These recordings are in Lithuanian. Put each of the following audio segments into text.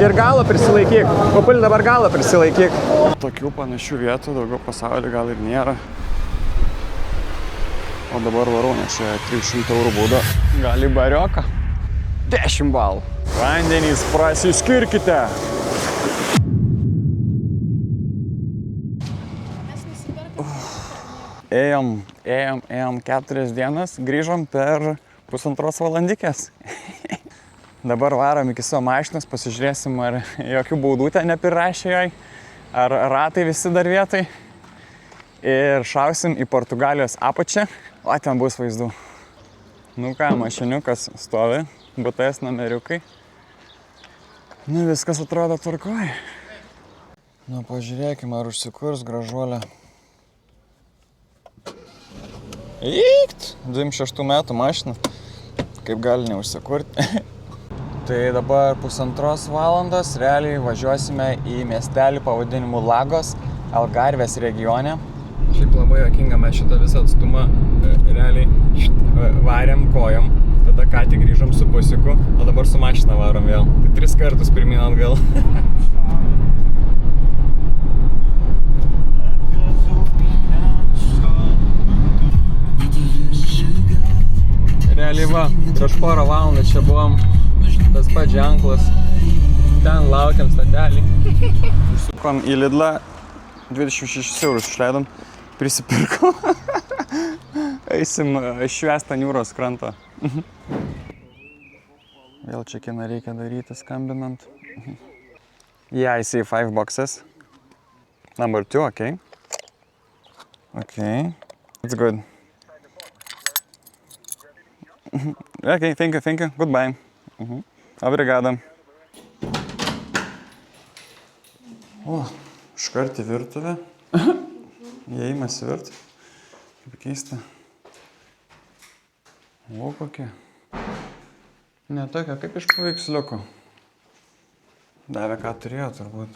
Ir galą prisilaikyk. Kopulį dabar galą prisilaikyk. Tokių panašių vietų daugiau pasaulyje gal ir nėra. O dabar varau, nes čia 300 eurų bauda. Gal į barioką? 10 balų. Vandenys, prasiskirkite. Ėjom 4 dienas, grįžom per 1,5 valandikės. Dabar varom iki savo mašinos, pasižiūrėsim, ar jokių baudų ten nepirašė joj, ar ratai visi dar vietai. Ir šausim į Portugalijos apačią, o ten bus vaizdų. Nu ką, mašiniukas stovi, BTS numeriukai. Nu viskas atrodo tvarkoj. Nu pažiūrėkime, ar užsikurs gražuolė. Įkt! 26 metų mašina. Kaip gali neužsikurti. Tai dabar 1,5 valandos realiai važiuosime į miestelį pavadinimu Lagos, Algarvės regione. Šiaip labai juokinga, mes šitą visą atstumą realiai varėm kojom. Tada ką tik grįžom su busiku, o dabar su mašina varom vėl. Tai 3 kartus pirmyn atgal. Realiai va, prieš porą valandų čia buvom, tas pats ženklas, ten laukiam statelį. Užsukom į Lidlą, 26 eurus išleidom, prisipirkom. Eisim švęst ant jūros kranto. Vėl čekiną reikia daryti skambinant. Yeah, I see 5 boxes. Number 2, okay. Okay, that's good. Okay, thank you, goodbye. Obrigado. O, iškart į virtuvę. Įėjimas į virtuvę. Kaip keista. O, kokia. Ne tokia, kaip iš paveiksliuko. Davė, ką turėjo, turbūt.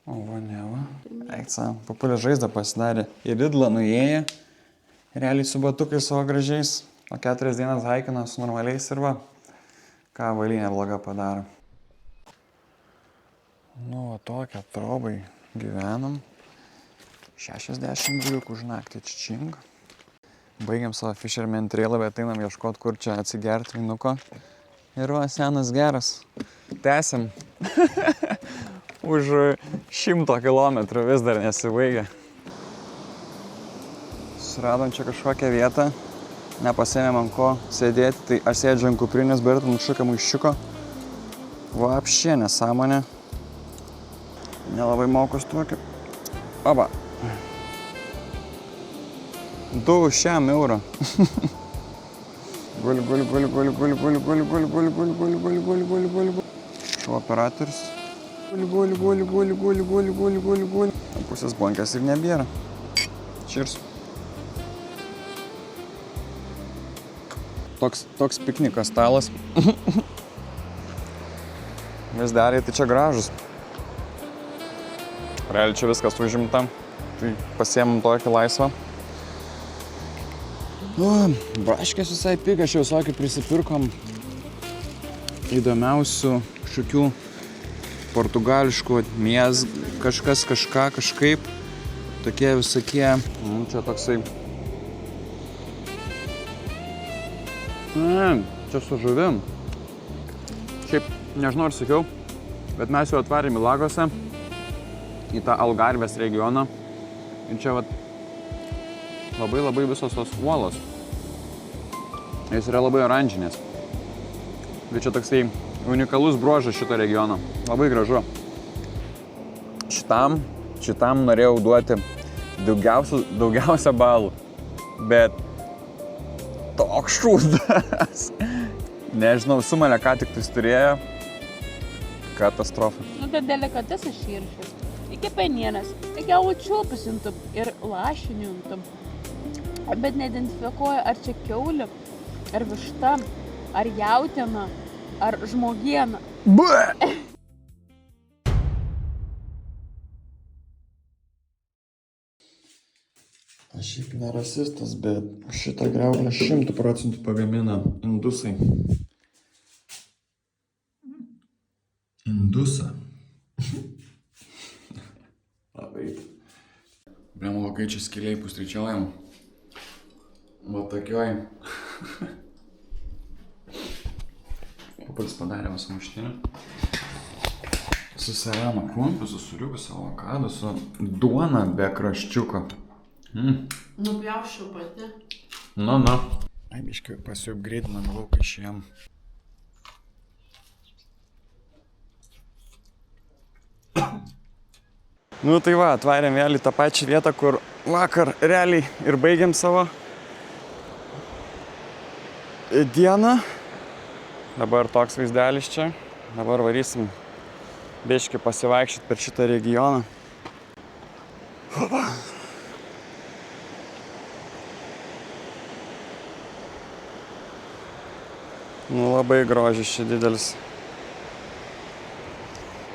O, va, ne, va. Eikca, papulė žaizdą pasidarė. Į Lidlą nuėję. Realiai su batukais savo gražiais. O 4 dienas haikina su normaliais ir va. Ką valinė bloga padaro. Nu, va, tokia trobai gyvenam. 60 žiūriuk už naktį čičing. Baigiam savo Fisherman trailą, bet einam ieškot, kur čia atsigert vynuko. Ir va, senas geras. Tęsim. Už 100 kilometrų vis dar nesibaigia. Suradom čia kažkokią vietą. Nepasėmėm ant ko sėdėti, tai aš sėdžiu ant kuprinės, bet nušukia maiščiuko. Vapšė nesąmonė. Nelabai mokus tokį. Oba. 200 eurų. Guli. Šuo operatorius. Guli. Pusės blankės ir nebėra. Cheers. Toks piknikas stalas. Vis dar, tai čia gražus. Realiai čia viskas užimta. Tai pasiėmėm tokį laisvą. Braškės visai piga, čia visokį prisipirkom įdomiausių kažkokių portugališkų kažkaip. Tokie visokie. Čia toksai. Čia su žuvim. Šiaip, nežinau ar sakiau, bet mes jau atvarėm į Lagose, į tą Algarvės regioną. Ir čia vat labai visos tos uolos. Jis yra labai oranžinės. Bet čia toksai unikalus bruožas šito regiono. Labai gražu. Šitam norėjau duoti daugiausia balų. Bet toks šūdas. Nežinau, sumalė ką tik tais turėjo. Katastrofa. Nu, tai delikatesas širšis. Iki penienas. Iki aučiulpus juntum ir lašinių juntum. Bet neidentifikuoja, ar čia kiaulė, ar višta, ar jautiena, ar žmogiena. Aš šiaip ne rasistas, bet šitą griauklę 100% pagamina indusai. Indusą. Labai. Blemo, kai čia skiliai pustryčiaujam. Va tokioj. Papas padarėm sumuštinį. Su serama kumpiu, su suriuku, su avokadu, su duona be kraščiuko. Nupjaušiu pati. Nu. Ai, biškai pasiupgreidinam lauką šiem. Nu tai va, atvarėm vėl į tą pačią vietą, kur vakar realiai ir baigėm savo dieną. Dabar toks vaizdelis čia. Dabar varysim biškai pasivaikščioti per šitą regioną. Opa. Nu labai grožis čia didelis.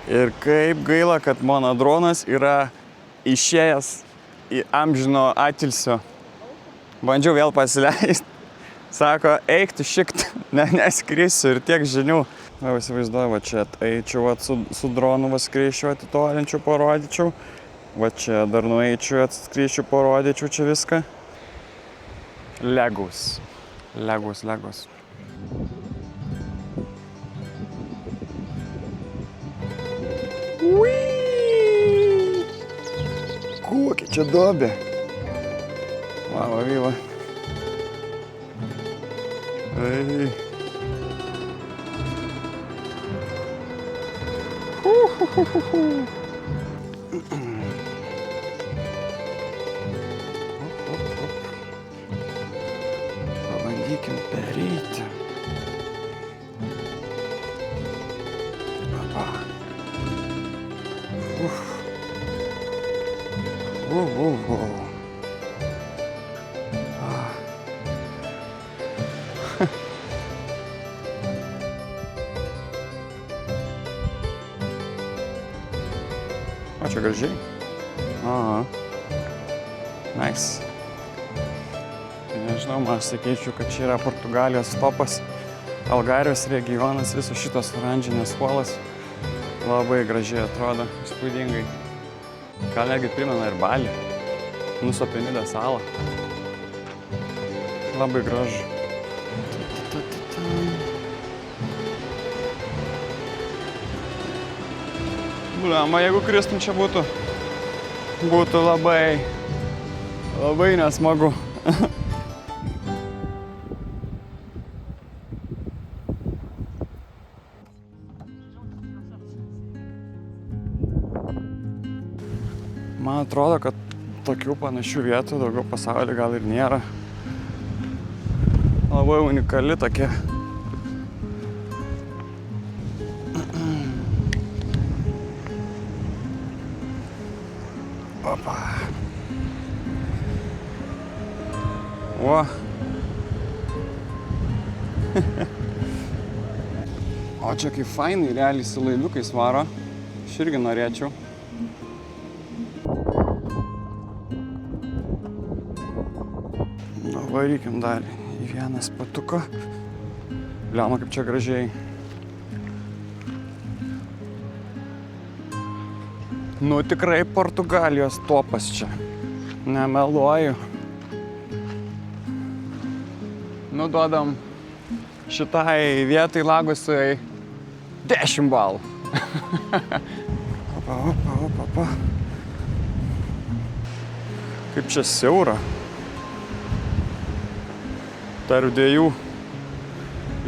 Ir kaip gaila, kad mano dronas yra išėjęs į amžino atilsio. Bandžiau vėl pasileisti. Sako, eik tu šikt, neskrisiu ir tiek žinių. Va, įsivaizduoju, va čia eičiau su dronu skriešiu atitolinčiau, parodyčiau. Va čia dar nueičiau, atskryšiu, parodyčiau čia viską. Legos. Uiii! Kokia čia duobė. Va, vyva. Ei. Pabandykim pereiti. Papa. O čia gražiai. Aha. Nice. Tai nežinau, man sakyčiau, kad čia yra Portugalijos topas. Algarijos regionas, visos šitos oranžinės uolos. Labai gražiai atrodo, įspūdingai. Gal netgi primena ir Balį. Nusopenidą salą. Labai gražu. Bliamba, jeigu kristum čia būtų labai nesmagu. Man atrodo, kad tokių panašių vietų daugiau pasaulyje gal ir nėra. Labai unikali tokia. Opa. O. O čia kaip fainai, realiai su laiviukais varo. Aš irgi norėčiau. Nu, varykim dar į vieną spatuką. Bliama, kaip čia gražiai. Nu, tikrai Portugalijos topas čia. Nemeluoju. Nu, duodam šitai vietai Lagosui 10 balų. Opa. Kaip čia siaura. Tarp dviejų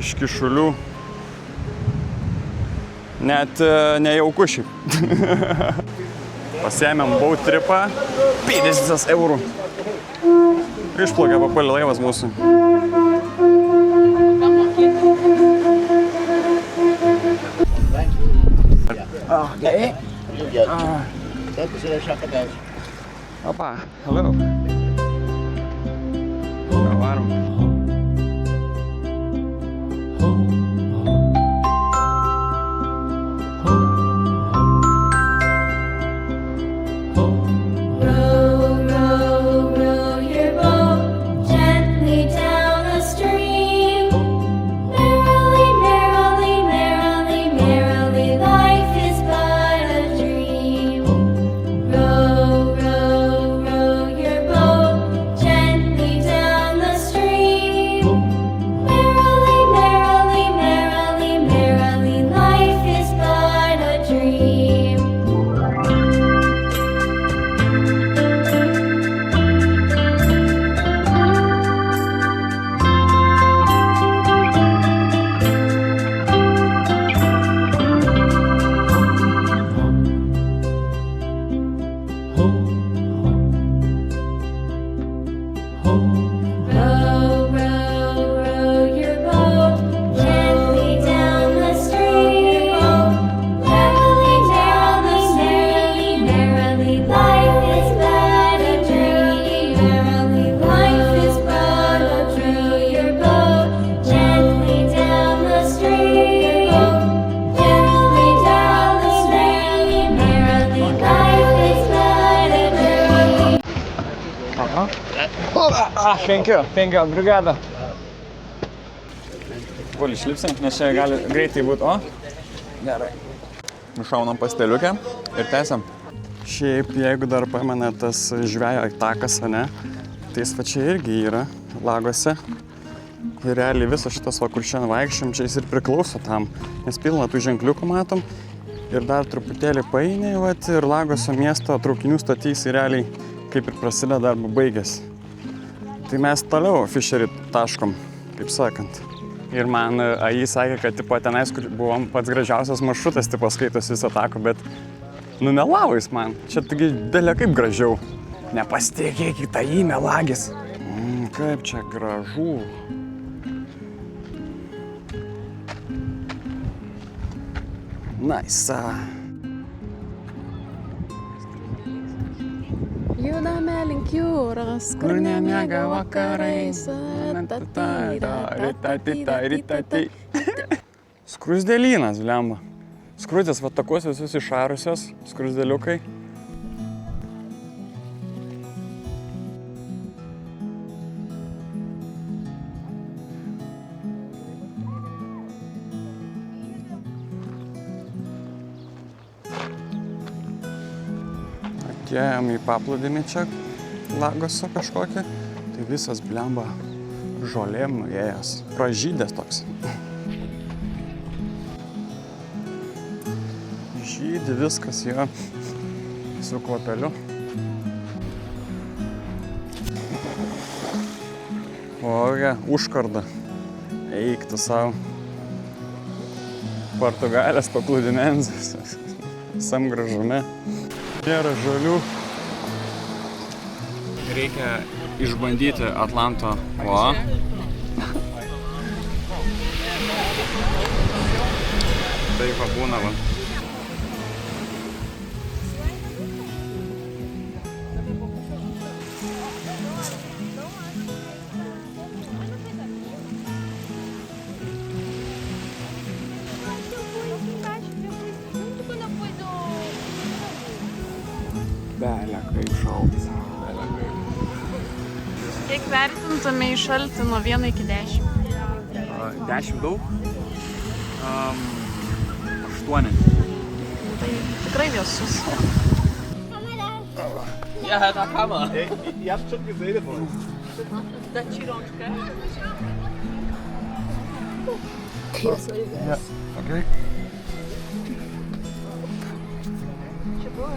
iškišulių. Net nejauku šiaip. Pasėmėm boat tripą, 50 eurų. Išplaukė papalį laivas mūsų. Opa, hello. Varom. Merrily, merrily, merrily, merrily, thy Thank you, brigada. Kol išlipsim, nes čia gali greitai būti, o? Gerai. Šaunam pasteliukę ir tęsiam. Šiaip, jeigu dar pamena tas žvejo takas, ne, tai jis va čia irgi yra Lagose. Ir realiai visas šitas, kur šiandien vaikščiam, čia jis ir priklauso tam, nes pilna tų ženkliukų matom. Ir dar truputėlį painiai, ir Lagoso miesto traukinių statys ir realiai kaip ir prasideda arba baigėsi. Tai mes toliau Fischerį taškom, kaip sakant. Ir man AI sakė, kad tipo, tenais, kur buvom pats gražiausias maršrutas, tipo, skaitos visą taką, bet numelavo jis man. Čia taigi dėlė kaip gražiau. Nepasitikėk į tą melagis. Kaip čia gražu. Nice. Judame link jūros, kur nemiega vakarais. Skruzdėlynas, blemba. Skruzdės va takos visus išarusios, skruzdėliukai. Atėjom į paplūdimį čia, Lagoso kažkokį, tai visas blemba žolėm nuėjęs, pražydęs toks. Žydi viskas jo su kvapeliu. Ogia, užkarda. Eik tu savo. Portugalės paplūdimens. Visam gražume. Nėra žolių. Reikia išbandyti Atlanto. O. Tai va būna va. Belė, kaip šaltas. Kiek vertintume į šaltį nuo 1 iki 10? 10 daug? 8. Tai tikrai vėsus. Ja, da kann man. Ihr habt schon gesehen von uns. Da čironiška. Ja, okay. Čia buvo.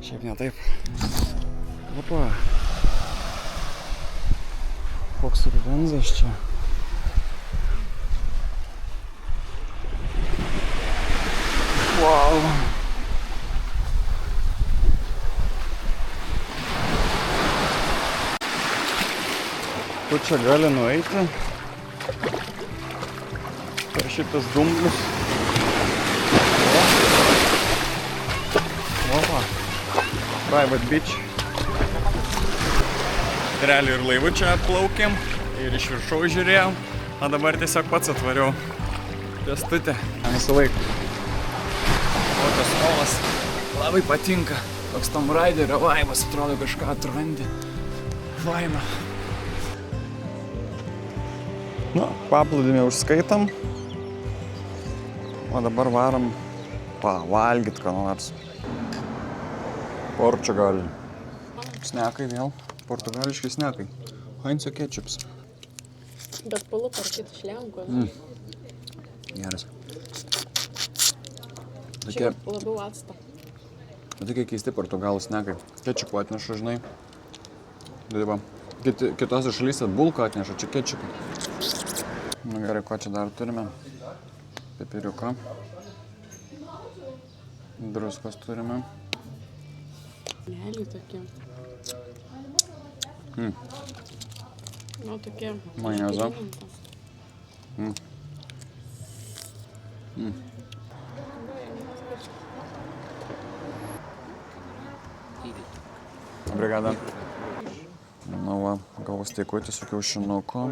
Šiaip ne taip. Opa. Koks rubenzas čia. Wow. Kur čia gali nueiti? Per šitas dumblius. Opa. Private beach. Realiai ir laivu čia atplaukėm ir iš viršaus žiūrėjom, o dabar tiesiog pats atvariau pėstutę. Visą laiką. O tas olas labai patinka. Toks Tom Raiderio vaimas, atrodo kažką atrandi. Vaima. Nu, paplūdimį užskaitam. O dabar varom pavalgyt ką nors. Portugal. Snekai vėl. Portugališki snekai. Heinzo ketchups. Bet pulu parašyta iš Lenkos. Geras. Čia labiau acta. Tokie keisti portugalų snekai. Ketčupų atneša, žinai. Daiva. Kitose šalyse bulką atneša, čia ketčupų. Nu gerai, ko čia dar turime? Pipiriuką. Druskos turime. Leliai tokie. Nu, tokie. Majonezo. Brigada. Nu va, gavo steikutį su kiaušinuku.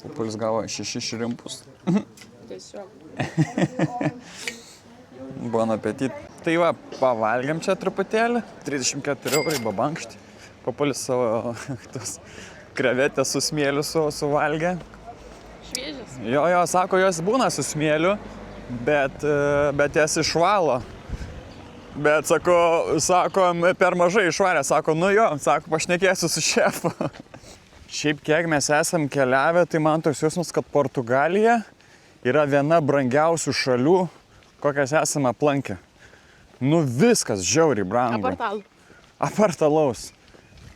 Pupulis gavo 6 šrimpus. Tiesiog. Bon appetit. Tai va, pavalgiam čia truputėlį. 34 eurai babankšti. Papulis savo tos krevetės su smėliu suvalgė. Šviežias. Jo, sako, jos būna su smėliu, bet jas išvalo. Bet, sako, per mažai išvarė. Sako, nu jo, sako, pašnekėsiu su šefu. Šiaip kiek mes esam keliavę, tai man toks jausmas, kad Portugalija yra viena brangiausių šalių, kokias esame aplankę. Nu viskas žiauriai brangu. Apartalaus.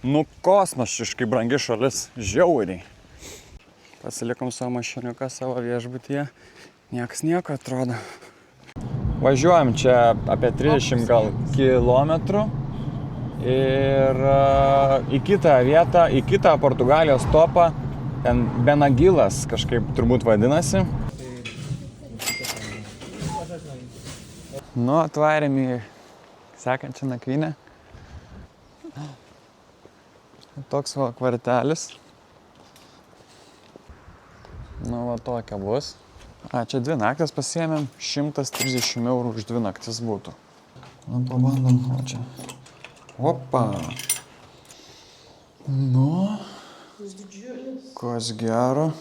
Nu kosmosiškai brangi šalis. Žiauriai. Pasilikom savo mašiniuką savo viešbutyje. Niekas nieko atrodo. Važiuojam čia apie 30 gal kilometrų. Ir į kitą vietą, į kitą Portugalijos topą, ten Benagilas kažkaip turbūt vadinasi. Nu, atvarėm į sekančią nakvynę. Toks va kvartelis. Nu, va tokia bus. Čia 2 naktis pasiėmėm, 130 eurų už 2 naktis būtų. Nu, pabandom, o čia. Opa. Nu. Kas gero.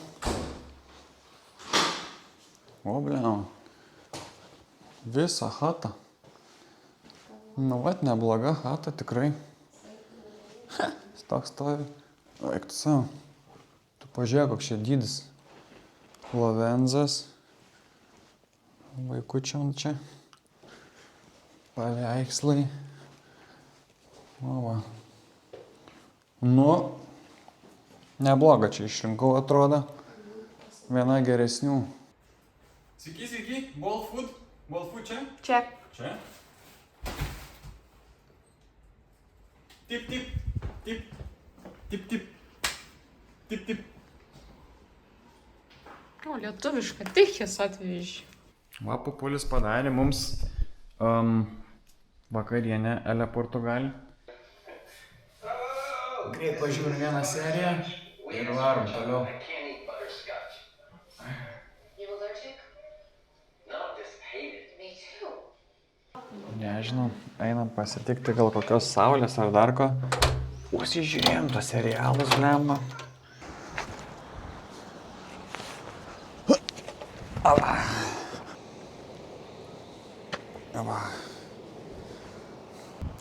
O, bliam. Visa chata. Nu, vat nebloga chata, tikrai. Toks stovi. Eik tu savo. Tu pažiūrėk, koks čia dydis. Lovenzas. Vaikučiam čia. Paveikslai. O, va. Nu, nebloga čia išrinkau, atrodo. Viena geresnių. Sveiki. Bolt food čia? Čia. Čia? Tip. O, lietuviška, tichis atveži. Va, Papulis padarė mums vakarienę Ele Portugal. Greit pažiūrim vieną seriją ir varom toliau. Nežinau, einam pasitikti gal kokios saulės ar dar ko. Užsižiūrėjom tos serialus, blemba.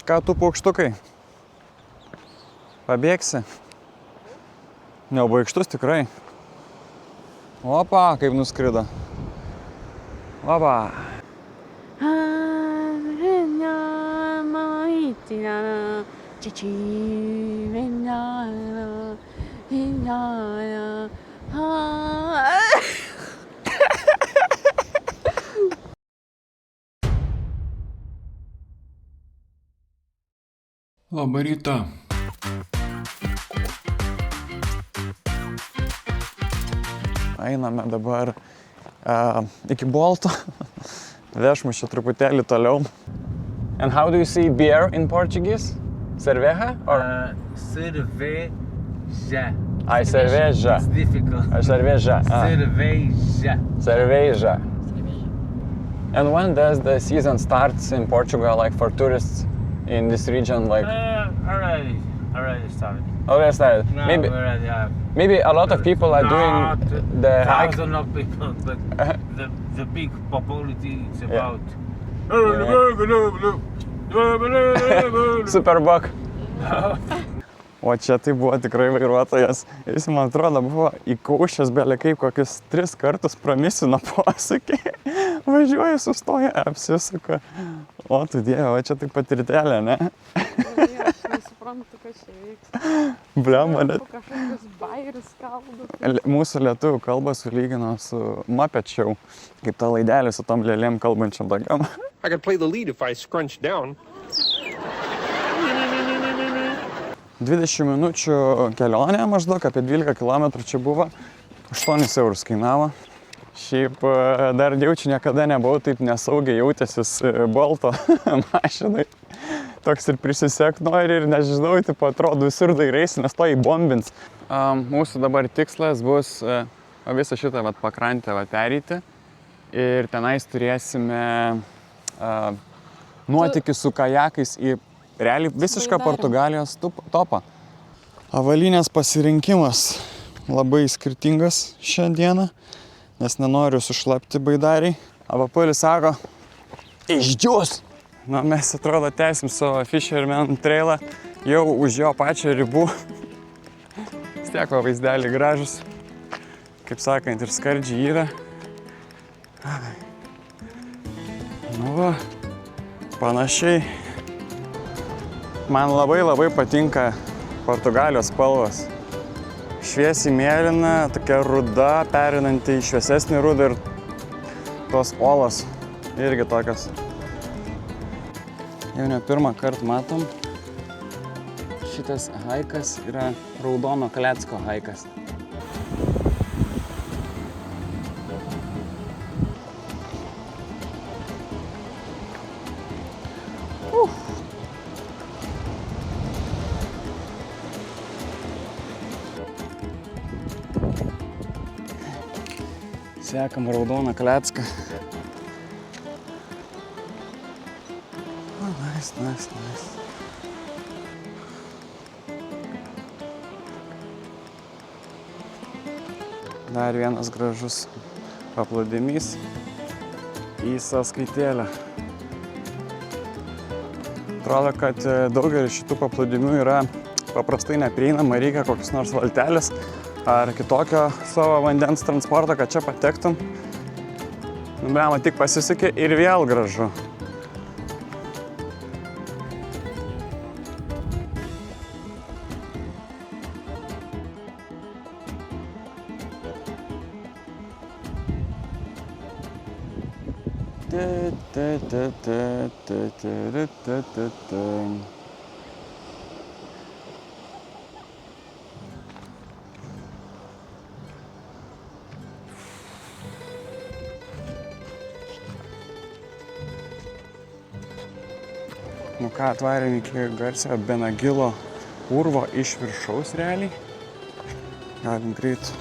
Ką tu paukštukai? Pabėgsi? Nebaikštus tikrai. Opa, kaip nuskrido. Opa. Labą rytą. Einame dabar iki Bolto. Veš mus čia truputėlį toliau. And how do you say beer in Portuguese? Cerveja? Or... Cerveja. Ai, cerveja. It's difficult. Cerveja. Cerveja. Cerveja. And when does the season start in Portugal, like for tourists in this region? Like Already started. already started. No, Maybe already have. maybe a lot of people are doing the hike. Thousands of people, but the big population is about. Superbug. O čia tai buvo tikrai vairuotojas. Jis, man atrodo, buvo įkaušęs belia kaip kokius 3 kartus pramisino posūkį. Važiuoja, sustoja, apsisuka. O tu Dieve, o čia tai patirtelė, ne? Aš nesuprantu, kas čia vyksta. Blemba, net. Kažkokius bairis kalba. Mūsų lietuvių kalbą sulygino su Muppet Show, kaip ta laidelė su tom lėlėm kalbančiam tokiam. I could play the lead if I scrunched down. 20 minučių kelionė maždaug, apie 12 km čia buvo, 8 eurus kainavo. Šiaip dar jaučiu, niekada nebuvau taip nesaugiai jautęsis Bolto mašinai. Toks ir prisisekt nori ir nežinau, taip atrodo visur dairaisi, nes to įbombins. Mūsų dabar tikslas bus visą šitą pakrantę pereiti ir tenais turėsime nuotykį su kajakais į realiai visišką Baidarėm. Portugalijos topą. Avalynės pasirinkimas labai skirtingas šią dieną, nes nenoriu sušlapti baidariai. Avapulis sako, išdžius! Na, mes atrodo tęsim savo Fisherman trailą jau už jo pačią ribų. Vis tiek vaizdelį gražus. Kaip sakant, ir skardžiai yra. Nu va, panašiai. Man labai patinka Portugalijos spalvos. Šviesiai mėlyna, tokia ruda, perinanti į šviesesnį rudą ir tos olos irgi tokios. Jau ne pirmą kartą matom, šitas haikas yra Raudono Klecko haikas. Sekam Raudoną Klecką. Nice. Dar vienas gražus paplūdimys į sąskaitėlę. Atrodo, kad daugelis šitų paplūdimių yra paprastai neprieinama, reikia kokios nors valtelės ar kitokio savo vandens transporto, kad čia patektum. Nubrema, tik pasisekė ir vėl gražu. Nu ką, atvarėm iki garsio Benagilo urvo iš viršaus realiai. Galim greit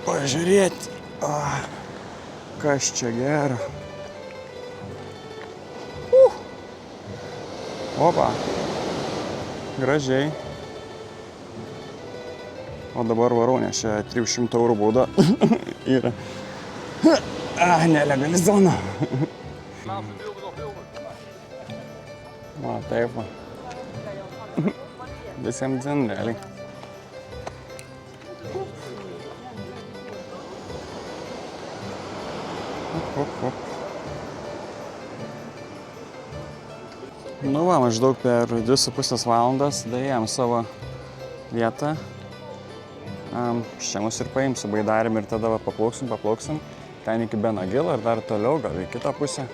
pažiūrėti, kas čia gero. Opa, gražiai. O dabar varau, nes čia 300 eurų bauda yra. Nelegali zona. O, taip va. Visiems dzin, realiai. Nu va, maždaug per 2,5 valandas daėjom savo vietą. Čia mus ir paimsiu baidarėm ir tada paplauksim. Ten iki Benagilo ir dar toliau, gal į kitą pusę.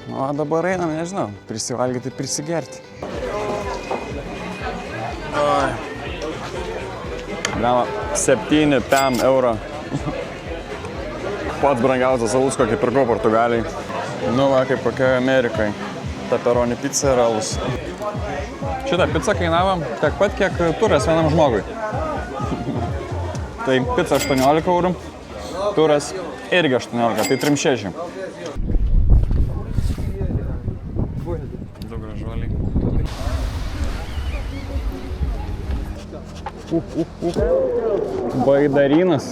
Nu, o dabar einam, nežinau, prisivalgyti, prisigerti. Blema, 7 euro. Pats brangiausias alus, kokį pirkau Portugalijai. Nu va, kaip kokia Amerikai. Pepperoni pizza ir alus. Šitą pizzą kainavo tiek pat, kiek turas vienam žmogui. Tai pizza 18 eurų, turas irgi 18, tai 3,6. Du gražuoliai. Baidarinas.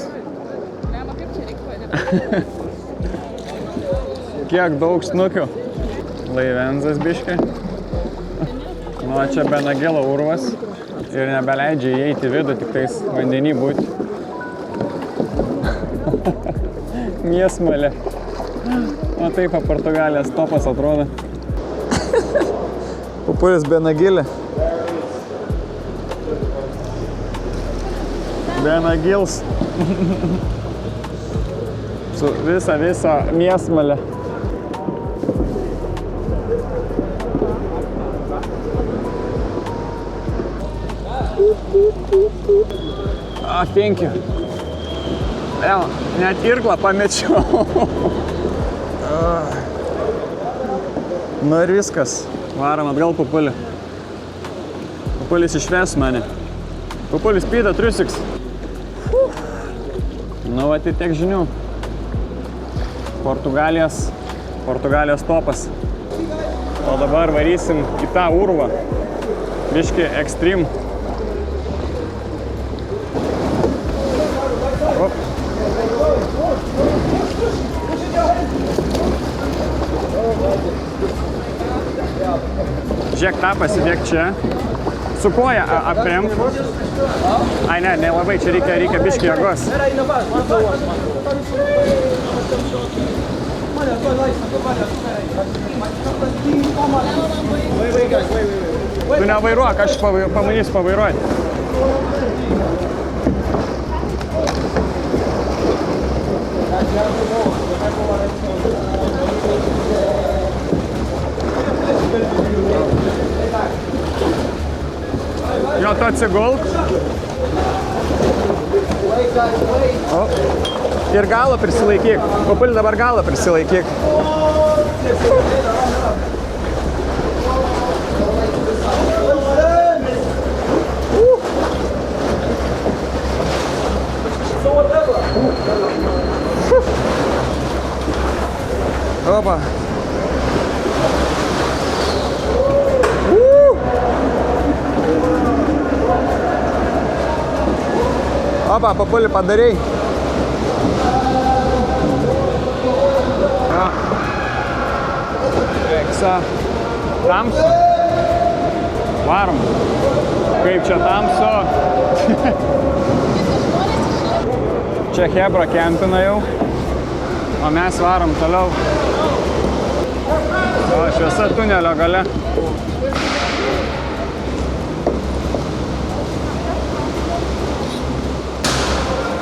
Kiek daug snukių. Laivenzas biškė. Nu, čia Benagilo urvas ir nebeleidžia įeiti vidų, tik tais vandenį būti. Mėsmalė. O taip, Portugalijos topas atrodo. Pupulis Benagilė. Benagils. Su visą mėsmalę. Thank you. Net irklą pamečiau. Nu ir viskas. Varom atgal Pupulį. Pupulis išves mane. Pupulis pyta triusiks. Nu va, tai tiek žinių. Portugalijos topas. O dabar varysim į tą urvą. Biški Extreme. Op. Žiūrėk, tą pasidėk čia. Su koja apremk. Ai, ne, nelabai, čia reikia biški jėgos. Tu nevairuok, aš pamanysiu pavairuoti. Jo, tu atsigulk. O. Ir galą prisilaikyk. Papulį dabar galą prisilaikyk. Opa. Opa, Papulį padarei. Eksa. Tamsu. Varom. Kaip čia tamsu. Čia Hebra kempina jau. O mes varom toliau. O šviesa tunelio gale.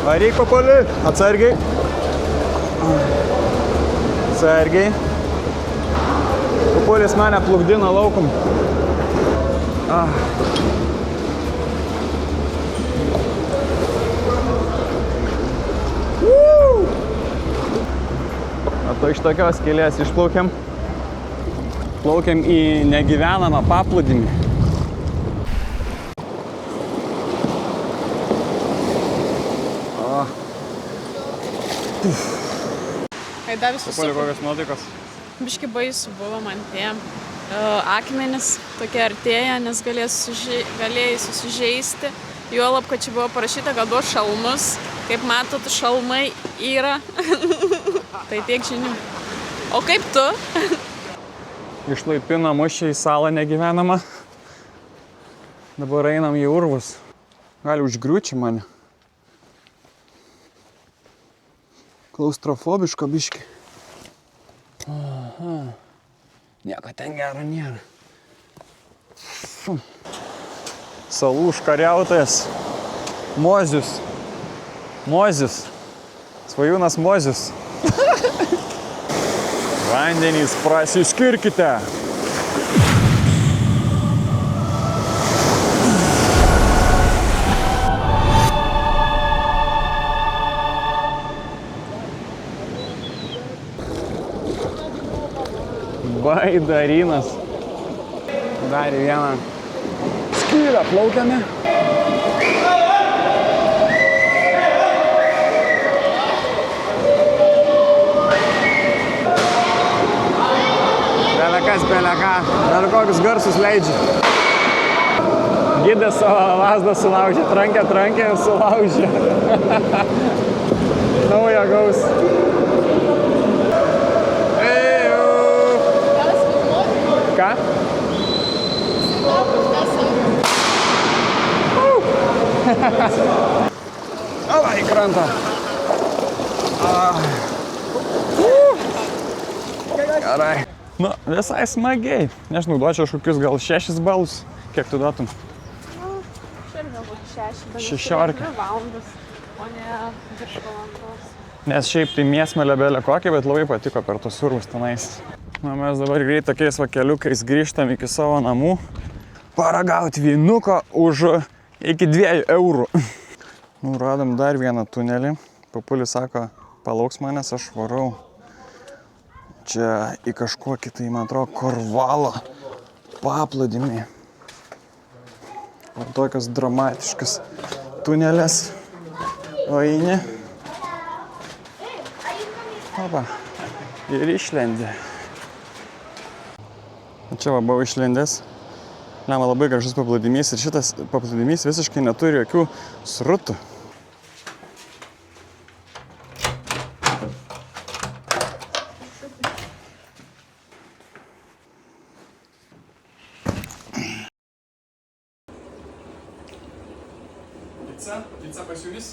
Varyk, Papulį. Atsargiai. Atsargiai. Papulis mane plukdina laukum. O to iš tokios kelias išplaukiam. Plaukiam į negyvenamą paplūdimį. Dar visus Papulį, kokios nuotaikos? biški baisu buvo man tie akmenys tokie artėja, nes galėjai susižeisti. Juolab, kad čia buvo parašyta, kad duos šalmus. Kaip matot, šalmai yra. Tai tiek žinių. O kaip tu? Išlaipino mus čia į salą negyvenamą. Dabar einam į urvus. Gali užgriūti mane. Klaustrofobiško biški. Aha. Nieko ten gero nėra. Salų užkariautojas. Mozius. Svajūnas Mozius. Vandenys, prasiskirkite. Baidarinas. Dar į vieną skylę plaukiame. Beleką, dar kokius garsus leidžia. Gidas savo lasdą sulaužė, trankė ir sulaužė. Naują gaus. Ką? Ava, į krantą. Gerai. Nu, visai smagiai. Nežinau, duočiau kokius gal 6 balus. Kiek tu duotum? Šiandien galbūt 6, bet 16. 2 valandas, o ne virš valandos. Nes šiaip tai mėsmelė belė kokia, bet labai patiko per tos urvus tenais. Na, mes dabar greit tokiais vakeliukais grįžtam iki savo namų. Paragauti vynuko už iki 2 eurų. Nu, radom dar vieną tunelį. Papulis sako, palauks manęs, aš varau. Čia į kažkokį, tai man atrodo, Korvalo paplūdimį. O tokios dramatiškas tunelės. O eini. Opa. ir išlendi. Čia va buvau išlendęs. Lemą labai gražus paplūdimys ir šitas paplūdimys visiškai neturi jokių srutų. Pica pasiūlys?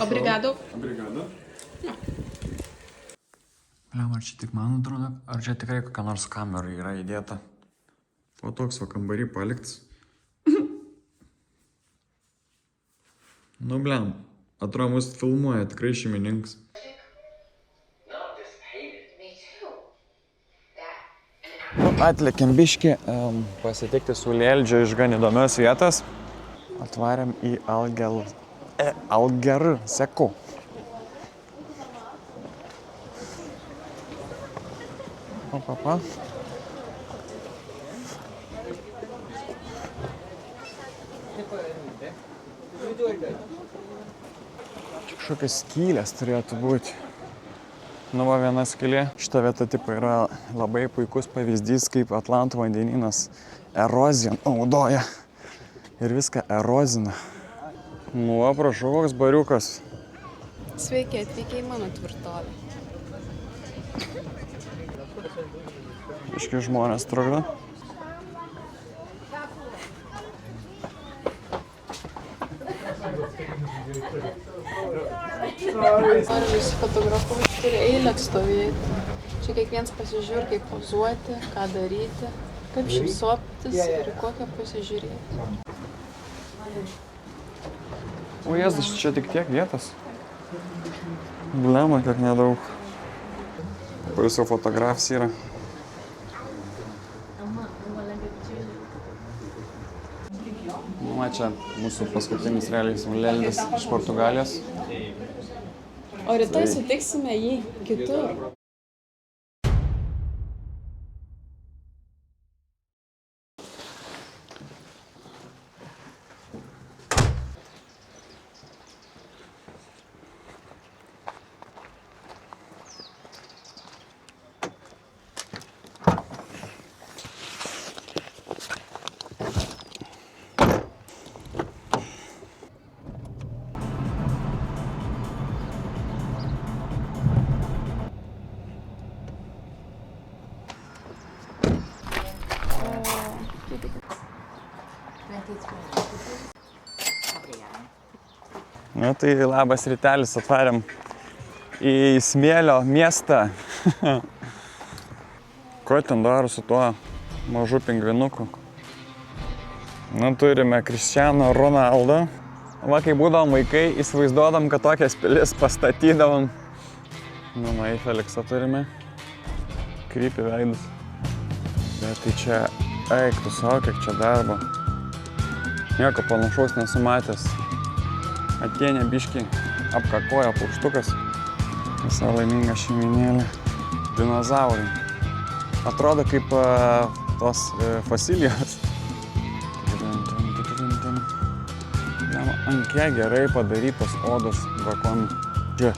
Obrigado. Obrigado. Lemą, ar čia tik man atrodo, ar čia tikrai kokia nors kamera yra įdėta? O toks va kambarį paliktas. Nu, blem, atrodo, mus filmuoja tikrai šeimininkas. Atlėkėm biškį pasitikti su Lėldžiu iš gan įdomios vietos. Atvarėm į Alger Seku. Pa. Čia kažkokios skylės turėtų būti. Nu va, viena skylė. Šita vieta tipo yra labai puikus pavyzdys, kaip Atlanto vandenynas eroziją naudoja. Ir viską erozina. Nu va, prašau, koks bariukas. Sveiki, atvykę į mano tvirtovę. Iški žmonės trukdo. Noriu nusifotografuoti, turi eilę stovėti. Čia kiekvienas pasižiūri, kaip pozuoti, ką daryti, kaip šypsotis ir kokią pasižiūrėti. O Jėzus, čia tik tiek vietos. Blema, kiek nedaug. Kuris jau fotografas yra. Čia mūsų paskutinis realiai Lėldis iš Portugalijos. O rytoj sutiksime jį kitur. Nu tai labas rytelis, atvarėm į smėlio miestą. Ko ten daro su tuo mažu pingvinuku? Nu turime Cristiano Ronaldo. Va, kai būdavom vaikai, įsivaizduodam, kad tokias pilis pastatydavom. Nu, į Feliksą turime. Krypi veidus. Bet tai čia, eik, tu savo, kiek čia darbo. Nieko panašaus nesumatęs. Atėnė biškį, apkakoja paukštukas. Visa laiminga šeiminėlė. Dinozaurai. Atrodo kaip tos fosilijos. Ant kiek gerai padarytos odos drakonų. Čia.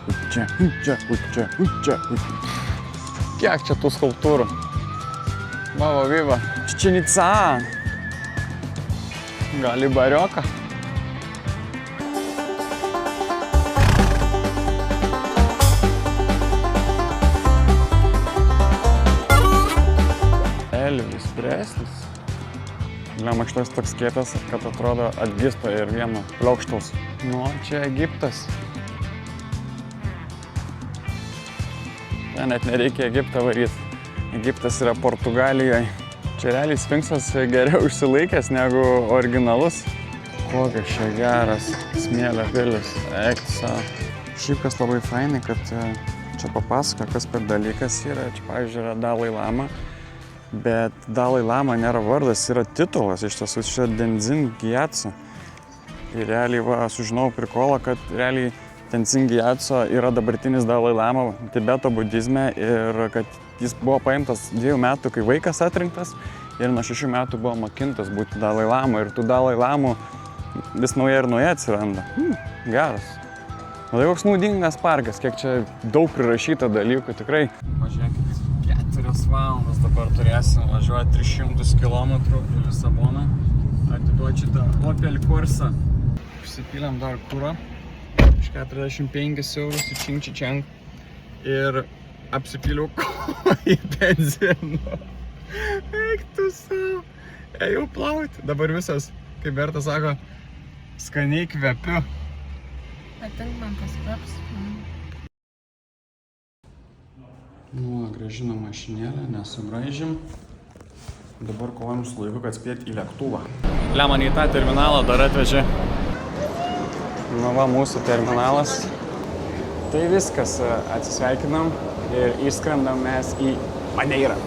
Kiek čia tų skulptūrų? Vava, viva. Ččenica. Gali barioką. Elvis Preslis. Lema, šitas toks kietas, kad atrodo atgysta ir vieno pliaukštaus. Nu, čia Egiptas. Ten net nereikia Egiptą varyti. Egiptas yra Portugalijoje. Čia realiai Sfinksas geriau išsilaikęs negu originalus. Kokias čia geras smėlio pilis. Eik tu savo. Šiaip kas labai fainai, kad čia papasako, kas per dalykas yra. Čia, pavyzdžiui, yra Dalai Lama. Bet Dalai Lama nėra vardas, yra titulas, iš tiesų čia Tenzin Gyatso. Ir realiai va, sužinau prikolą, kad realiai Tenzin Gyatso yra dabartinis Dalai Lama Tibeto budizme ir kad jis buvo paimtas 2 metų, kai vaikas atrinktas ir nuo 6 metų buvo mokintas būti Dalai Lama ir tų Dalai Lamų vis nauja ir nauja atsiranda. Geras. O tai koks naudingas parkas, kiek čia daug prirašyta dalykų, tikrai. Pažiūrėkit, 4 valandas dabar turėsim važiuoti 300 km į Lisaboną. Atiduoti šitą Opel Corsa. Užsipylėm dar kurą. Už 45 eurus į Čing. Ir apsipyliau į benzino. Eik tu savo. Ėjau plauti. Dabar visas, kaip Berta sako, skaniai kvepiu. Atink man tas kveps. Grąžinom mašinėlę, nesubraižėm. Dabar kovojam su laiku, kad spėt į lėktuvą. Leman į tą terminalą dar atvežė. Va, mūsų terminalas. Tai viskas, atsisveikinam ir išskrendam mes į Madeirą.